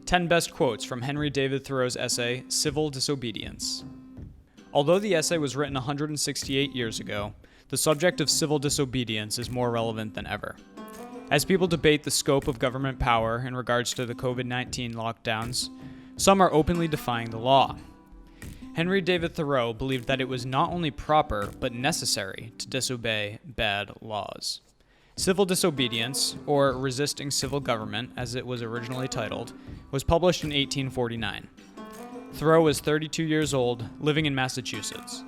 10 Best Quotes from Henry David Thoreau's essay, Civil Disobedience. Although the essay was written 168 years ago, the subject of civil disobedience is more relevant than ever. As people debate the scope of government power in regards to the COVID-19 lockdowns, some are openly defying the law. Henry David Thoreau believed that it was not only proper, but necessary to disobey bad laws. Civil Disobedience, or Resisting Civil Government, as it was originally titled, was published in 1849. Thoreau was 32 years old, living in Massachusetts.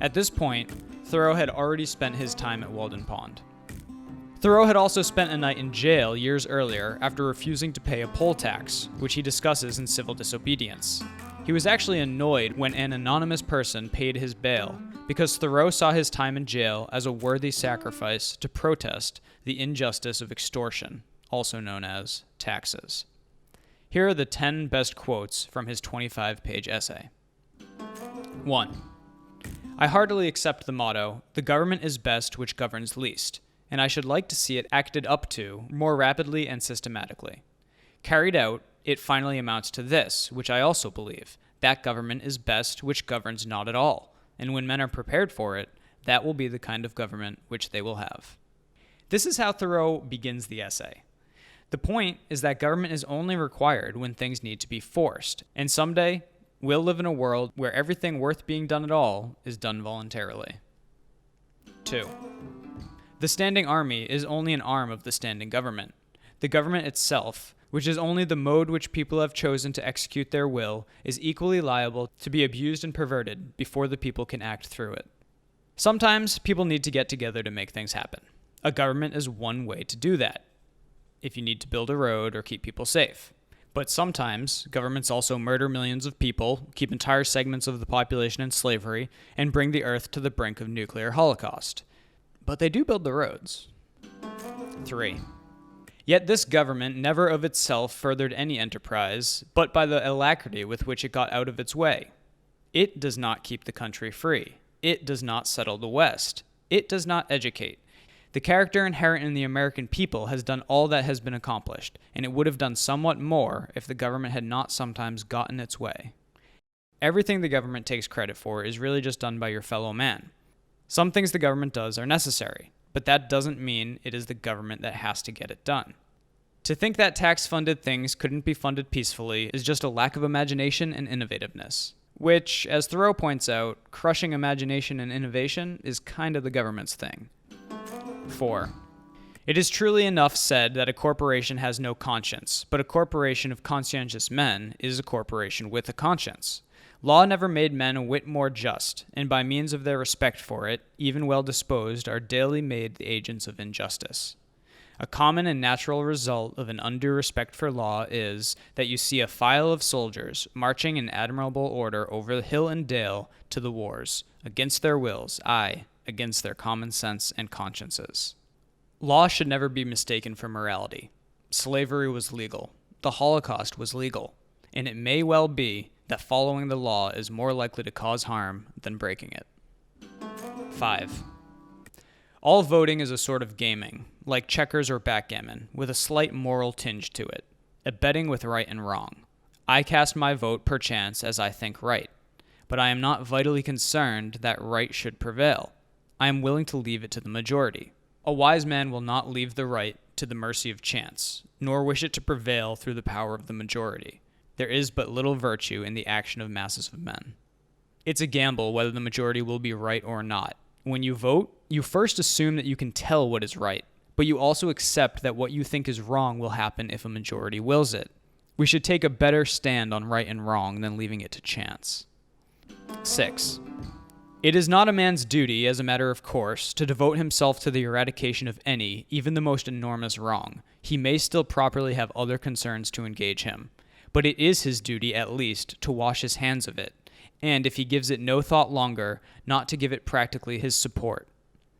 At this point, Thoreau had already spent his time at Walden Pond. Thoreau had also spent a night in jail years earlier after refusing to pay a poll tax, which he discusses in Civil Disobedience. He was actually annoyed when an anonymous person paid his bail, because Thoreau saw his time in jail as a worthy sacrifice to protest the injustice of extortion, also known as taxes. Here are the 10 best quotes from his 25-page essay. 1. I heartily accept the motto, "The government is best which governs least," and I should like to see it acted up to more rapidly and systematically. Carried out, it finally amounts to this, which I also believe, that government is best which governs not at all, and when men are prepared for it, that will be the kind of government which they will have. This is how Thoreau begins the essay. The point is that government is only required when things need to be forced, and someday we'll live in a world where everything worth being done at all is done voluntarily. 2. The standing army is only an arm of the standing government. The government itself, which is only the mode which people have chosen to execute their will, is equally liable to be abused and perverted before the people can act through it. Sometimes people need to get together to make things happen. A government is one way to do that, if you need to build a road or keep people safe. But sometimes governments also murder millions of people, keep entire segments of the population in slavery, and bring the earth to the brink of nuclear holocaust. But they do build the roads. 3. Yet this government never of itself furthered any enterprise, but by the alacrity with which it got out of its way. It does not keep the country free. It does not settle the West. It does not educate. The character inherent in the American people has done all that has been accomplished, and it would have done somewhat more if the government had not sometimes gotten its way. Everything the government takes credit for is really just done by your fellow man. Some things the government does are necessary, but that doesn't mean it is the government that has to get it done. To think that tax-funded things couldn't be funded peacefully is just a lack of imagination and innovativeness, which, as Thoreau points out, crushing imagination and innovation is kind of the government's thing. 4. It is truly enough said that a corporation has no conscience, but a corporation of conscientious men is a corporation with a conscience. Law never made men a whit more just, and by means of their respect for it, even well-disposed are daily made the agents of injustice. A common and natural result of an undue respect for law is that you see a file of soldiers marching in admirable order over hill and dale to the wars, against their wills, aye, against their common sense and consciences. Law should never be mistaken for morality. Slavery was legal. The Holocaust was legal. And it may well be that following the law is more likely to cause harm than breaking it. 5. All voting is a sort of gaming, like checkers or backgammon, with a slight moral tinge to it, a betting with right and wrong. I cast my vote perchance as I think right, but I am not vitally concerned that right should prevail. I am willing to leave it to the majority. A wise man will not leave the right to the mercy of chance, nor wish it to prevail through the power of the majority. There is but little virtue in the action of masses of men. It's a gamble whether the majority will be right or not. When you vote, you first assume that you can tell what is right, but you also accept that what you think is wrong will happen if a majority wills it. We should take a better stand on right and wrong than leaving it to chance. 6. It is not a man's duty, as a matter of course, to devote himself to the eradication of any, even the most enormous wrong. He may still properly have other concerns to engage him. But it is his duty, at least, to wash his hands of it, and if he gives it no thought longer, not to give it practically his support.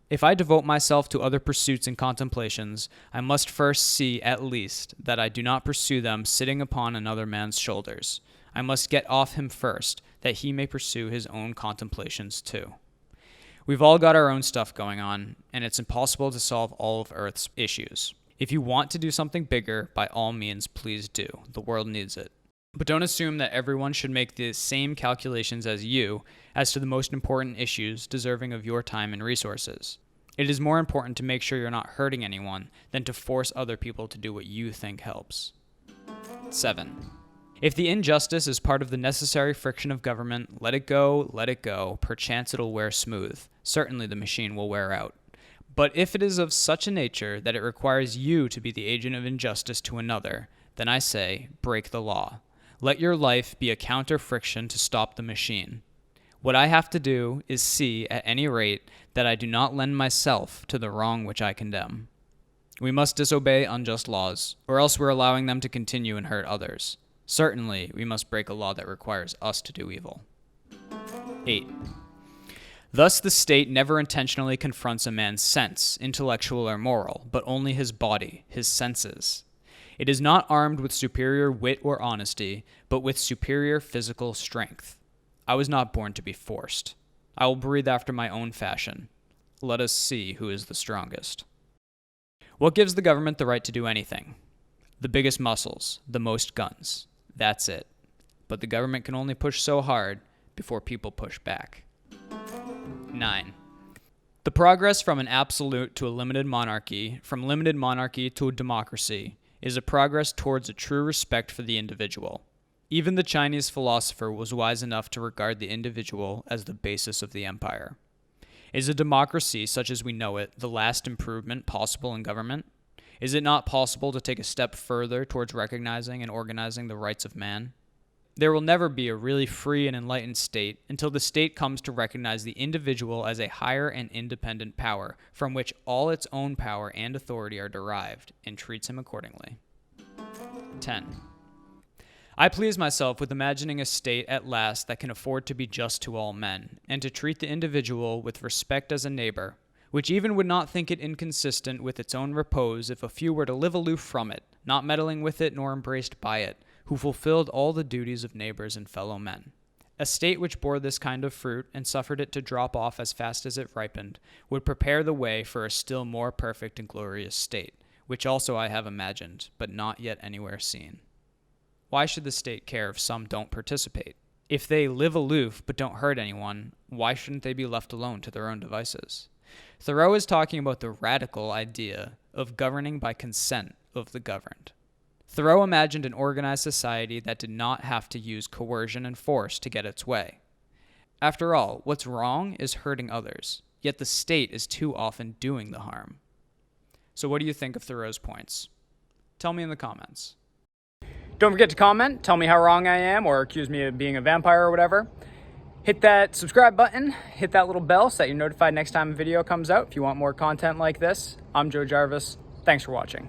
If I devote myself to other pursuits and contemplations, I must first see, at least, that I do not pursue them sitting upon another man's shoulders. I must get off him first, that he may pursue his own contemplations too. We've all got our own stuff going on, and it's impossible to solve all of Earth's issues. If you want to do something bigger, by all means, please do. The world needs it. But don't assume that everyone should make the same calculations as you as to the most important issues deserving of your time and resources. It is more important to make sure you're not hurting anyone than to force other people to do what you think helps. 7. If the injustice is part of the necessary friction of government, let it go, perchance it'll wear smooth. Certainly the machine will wear out. But if it is of such a nature that it requires you to be the agent of injustice to another, then I say, break the law. Let your life be a counter-friction to stop the machine. What I have to do is see, at any rate, that I do not lend myself to the wrong which I condemn. We must disobey unjust laws, or else we're allowing them to continue and hurt others. Certainly, we must break a law that requires us to do evil. 8. Thus, the state never intentionally confronts a man's sense, intellectual or moral, but only his body, his senses. It is not armed with superior wit or honesty, but with superior physical strength. I was not born to be forced. I will breathe after my own fashion. Let us see who is the strongest. What gives the government the right to do anything? The biggest muscles, the most guns. That's it. But the government can only push so hard before people push back. 9. The progress from an absolute to a limited monarchy, from limited monarchy to a democracy, is a progress towards a true respect for the individual. Even the Chinese philosopher was wise enough to regard the individual as the basis of the empire. Is a democracy, such as we know it, the last improvement possible in government? Is it not possible to take a step further towards recognizing and organizing the rights of man? There will never be a really free and enlightened state until the state comes to recognize the individual as a higher and independent power from which all its own power and authority are derived, and treats him accordingly. 10. I please myself with imagining a state at last that can afford to be just to all men, and to treat the individual with respect as a neighbor, which even would not think it inconsistent with its own repose if a few were to live aloof from it, not meddling with it nor embraced by it, who fulfilled all the duties of neighbors and fellow men. A state which bore this kind of fruit and suffered it to drop off as fast as it ripened would prepare the way for a still more perfect and glorious state, which also I have imagined, but not yet anywhere seen. Why should the state care if some don't participate? If they live aloof but don't hurt anyone, why shouldn't they be left alone to their own devices? Thoreau is talking about the radical idea of governing by consent of the governed. Thoreau imagined an organized society that did not have to use coercion and force to get its way. After all, what's wrong is hurting others, yet the state is too often doing the harm. So what do you think of Thoreau's points? Tell me in the comments. Don't forget to comment, tell me how wrong I am, or accuse me of being a vampire or whatever. Hit that subscribe button, hit that little bell so that you're notified next time a video comes out if you want more content like this. I'm Joe Jarvis. Thanks for watching.